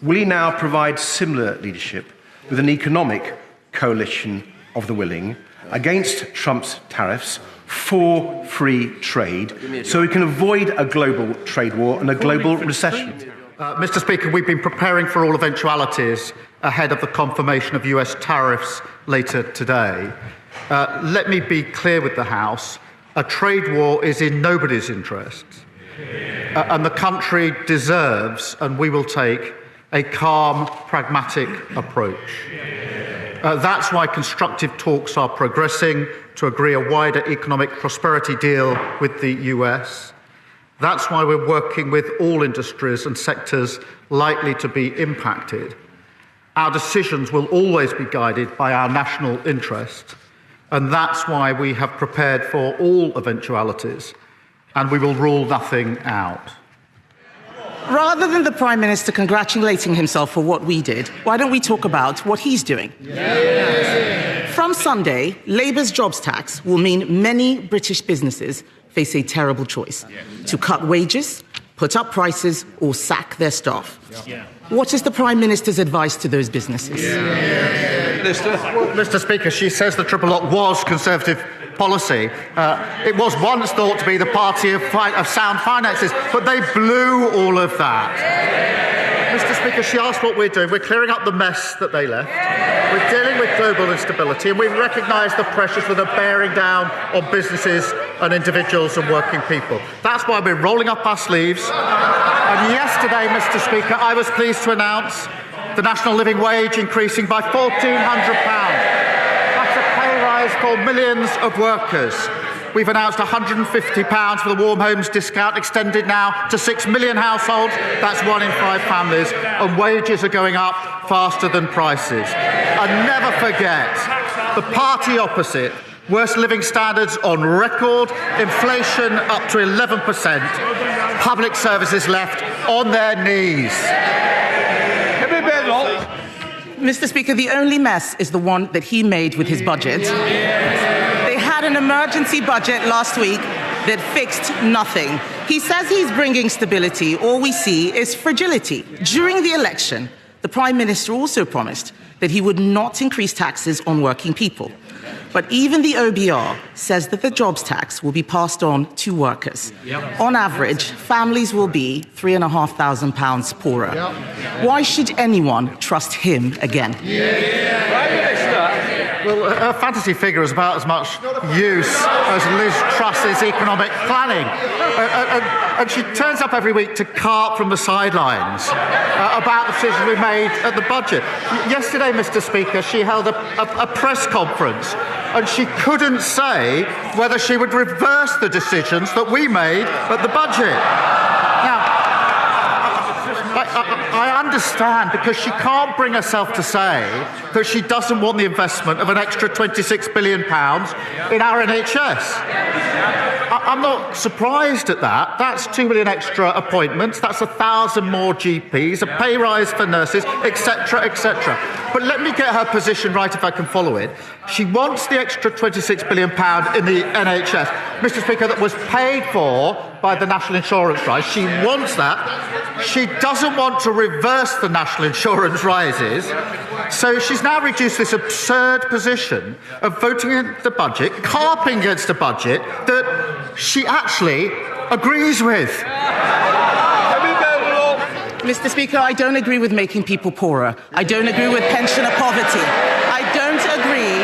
will he now provide similar leadership with an economic coalition of the willing against Trump's tariffs for free trade so we can avoid a global trade war and a global recession? Mr. Speaker, we've been preparing for all eventualities ahead of the confirmation of US tariffs later today. Let me be clear with the House. A trade war is in nobody's interest. And the country deserves, and we will take, a calm, pragmatic approach. That's why constructive talks are progressing to agree a wider economic prosperity deal with the US. That's why we're working with all industries and sectors likely to be impacted. Our decisions will always be guided by our national interest, and that's why we have prepared for all eventualities, and we will rule nothing out. Rather than the Prime Minister congratulating himself for what we did, why don't we talk about what he's doing? Yes. From Sunday, Labour's jobs tax will mean many British businesses face a terrible choice: to cut wages, put up prices, or sack their staff. Yeah. What is the Prime Minister's advice to those businesses? Well, Mr. Speaker, she says the triple lock was Conservative policy. It was once thought to be the party of sound finances, but they blew all of that. Mr. Speaker, she asked what we're doing. We're clearing up the mess that they left. We're dealing with global instability, and we recognise the pressures that are bearing down on businesses and individuals and working people. That's why we're rolling up our sleeves. And yesterday, Mr. Speaker, I was pleased to announce the national living wage increasing by £1,400. For millions of workers. We've announced £150 for the Warm Homes discount, extended now to 6 million households. That's 1 in 5 families. And wages are going up faster than prices. And never forget, the party opposite, worst living standards on record, inflation up to 11%, public services left on their knees. Mr. Speaker, the only mess is the one that he made with his budget. They had an emergency budget last week that fixed nothing. He says he's bringing stability. All we see is fragility. During the election, the Prime Minister also promised that he would not increase taxes on working people. But even the OBR says that the jobs tax will be passed on to workers. Yep. On average, families will be £3,500 poorer. Yep. Why should anyone trust him again? Prime Minister. Well, her fantasy figure is about as much use as Liz Truss's economic planning. And she turns up every week to carp from the sidelines about the decisions we made at the budget. Yesterday, Mr. Speaker, she held a press conference, and she couldn't say whether she would reverse the decisions that we made at the budget. Now, I understand, because she can't bring herself to say that she doesn't want the investment of an extra £26 billion in our NHS. I'm not surprised at that. That's 2 million extra appointments. That's 1,000 more GPs, a pay rise for nurses, etc., etc. But let me get her position right if I can follow it. She wants the extra £26 billion in the NHS, Mr. Speaker, that was paid for by the national insurance rise. She wants that. She doesn't want to reverse the national insurance rises. So she's now reduced this absurd position of voting against the budget, carping against a budget that she actually agrees with. Mr. Speaker, I don't agree with making people poorer. I don't agree with pensioner poverty. I don't agree.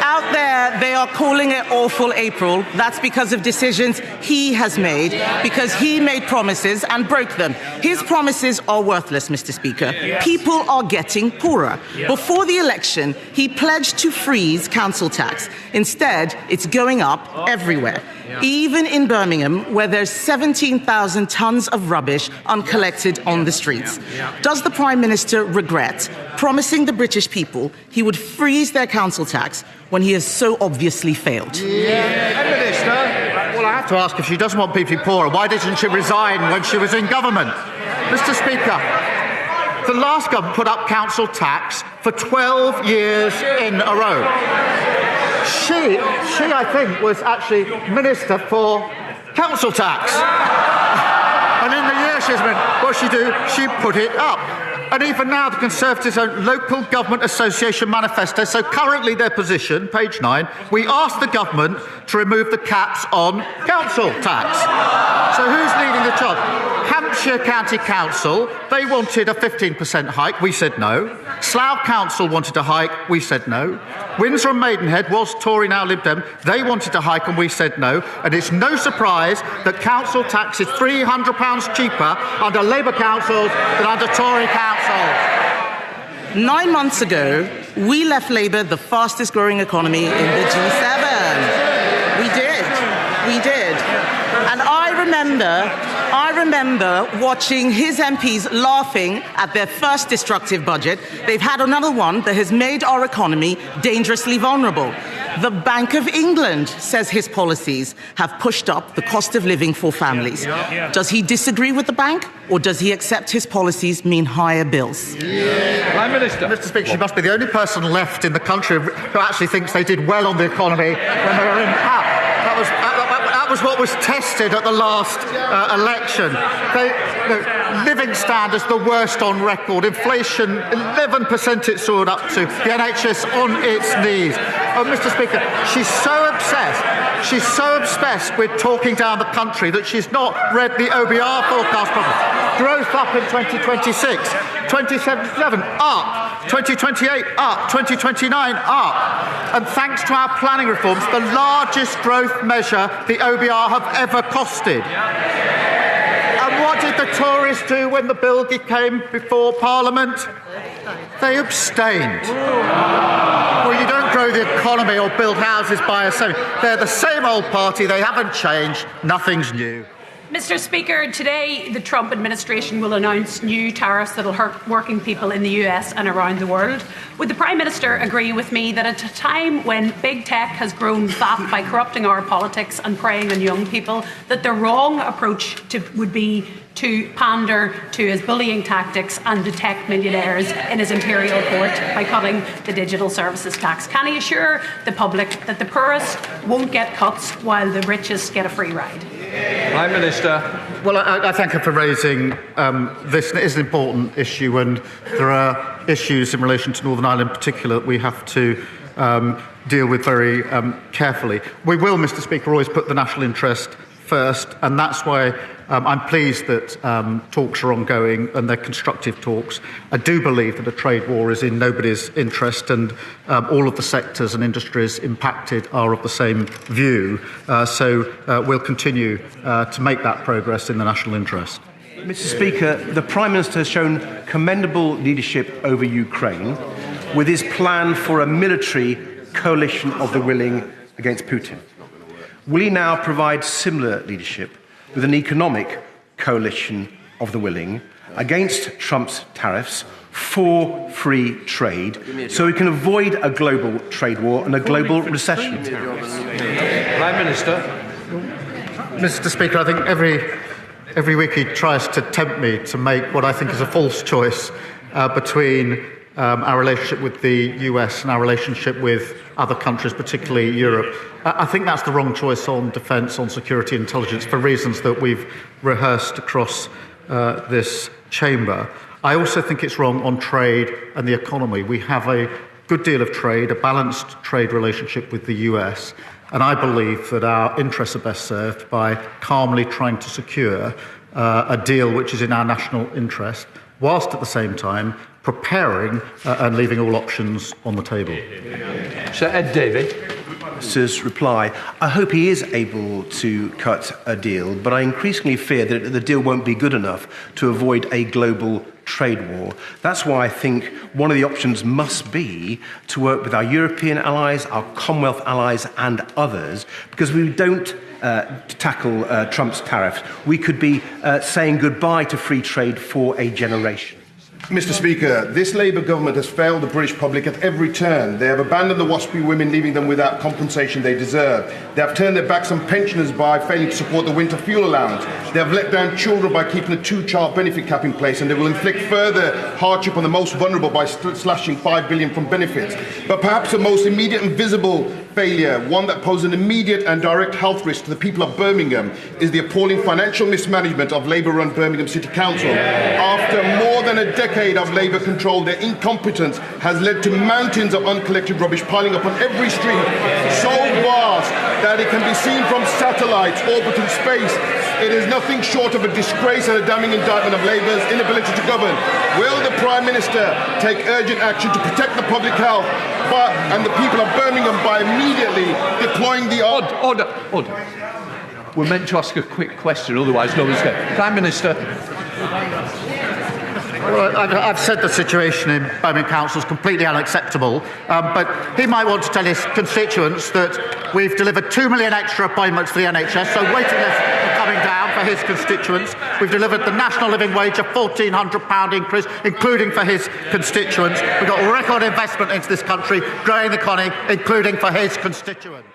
Out there, they are calling it awful April. That's because of decisions he has made, because he made promises and broke them. His promises are worthless, Mr. Speaker. Yes. People are getting poorer. Yes. Before the election, he pledged to freeze council tax. Instead, it's going up everywhere. Yeah. Even in Birmingham, where there's 17,000 tonnes of rubbish uncollected on the streets. Yeah. Yeah. Does the Prime Minister regret promising the British people he would freeze their council tax when he has so obviously failed? Prime Minister. Well, I have to ask, if she doesn't want people to be poorer, why didn't she resign when she was in government? Mr. Speaker, the last government put up council tax for 12 years in a row. She, I think, was actually Minister for Council Tax. And what she do? She put it up. And even now, the Conservatives' own Local Government Association manifesto, so currently their position, page 9, we asked the government to remove the caps on council tax. So who's leading the charge? Hampshire County Council, they wanted a 15% hike, we said no. Slough Council wanted a hike, we said no. Windsor and Maidenhead was Tory, now Lib Dem, they wanted a hike and we said no. And it's no surprise that council tax is £300 cheaper under Labour councils than under Tory councils. 9 months ago, we left Labour the fastest growing economy in the G7. We did. And I remember watching his MPs laughing at their first destructive budget. They've had another one that has made our economy dangerously vulnerable. The Bank of England says his policies have pushed up the cost of living for families. Does he disagree with the bank, or does he accept his policies mean higher bills? Prime Minister. Mr. Speaker, she must be the only person left in the country who actually thinks they did well on the economy when they were in power. That was what was tested at the last election. Living standards the worst on record. Inflation, 11% it soared up to. The NHS on its knees. Oh, Mr. Speaker, she's so obsessed with talking down the country that she's not read the OBR forecast properly. Growth up in 2026, 2027 up, 2028 up, 2029 up. And thanks to our planning reforms, the largest growth measure the OBR have ever costed. And what did the Tories do when the bill came before Parliament? They abstained. Well, you don't grow the economy or build houses by assembly. They're the same old party. They haven't changed. Nothing's new. Mr. Speaker, today the Trump administration will announce new tariffs that will hurt working people in the US and around the world. Would the Prime Minister agree with me that at a time when big tech has grown fat by corrupting our politics and preying on young people, that the wrong approach would be to pander to his bullying tactics and detect millionaires in his imperial court by cutting the digital services tax? Can he assure the public that the poorest won't get cuts while the richest get a free ride? Prime Minister. Well, I thank her for raising this. It is an important issue, and there are issues in relation to Northern Ireland in particular that we have to deal with very carefully. We will, Mr. Speaker, always put the national interest first, and that's why I'm pleased that talks are ongoing and they're constructive talks. I do believe that a trade war is in nobody's interest, and all of the sectors and industries impacted are of the same view. So we'll continue to make that progress in the national interest. Mr. Speaker, the Prime Minister has shown commendable leadership over Ukraine with his plan for a military coalition of the willing against Putin. Will he now provide similar leadership with an economic coalition of the willing against Trump's tariffs for free trade so we can avoid a global trade war and a global recession? Prime Minister. Mr. Speaker, I think every week he tries to tempt me to make what I think is a false choice between our relationship with the US and our relationship with other countries, particularly Europe. I think that's the wrong choice on defence, on security and intelligence, for reasons that we've rehearsed across this chamber. I also think it's wrong on trade and the economy. We have a good deal of trade, a balanced trade relationship with the US, and I believe that our interests are best served by calmly trying to secure a deal which is in our national interest, whilst at the same time preparing and leaving all options on the table. Sir Ed Davey. Minister's reply. I hope he is able to cut a deal, but I increasingly fear that the deal won't be good enough to avoid a global trade war. That's why I think one of the options must be to work with our European allies, our Commonwealth allies and others, because we don't tackle Trump's tariffs. We could be saying goodbye to free trade for a generation. Mr. Speaker, this Labour government has failed the British public at every turn. They have abandoned the WASPy women, leaving them without compensation they deserve. They have turned their backs on pensioners by failing to support the winter fuel allowance. They have let down children by keeping a 2-child benefit cap in place, and they will inflict further hardship on the most vulnerable by slashing £5 billion from benefits. But perhaps the most immediate and visible failure, one that poses an immediate and direct health risk to the people of Birmingham, is the appalling financial mismanagement of Labour-run Birmingham City Council. After more than a decade of Labour control, their incompetence has led to mountains of uncollected rubbish piling up on every street, so vast that it can be seen from satellites orbiting space. It is nothing short of a disgrace and a damning indictment of Labour's inability to govern. Will the Prime Minister take urgent action to protect the public health and the people of Birmingham by immediately deploying the... Order. We're meant to ask a quick question, otherwise nobody's going. Prime Minister. Well, I've said the situation in Birmingham Council is completely unacceptable, but he might want to tell his constituents that we've delivered 2 million extra appointments for the NHS, so waiting lists are coming down for his constituents. We've delivered the national living wage, a £1,400 increase, including for his constituents. We've got record investment into this country, growing the economy, including for his constituents.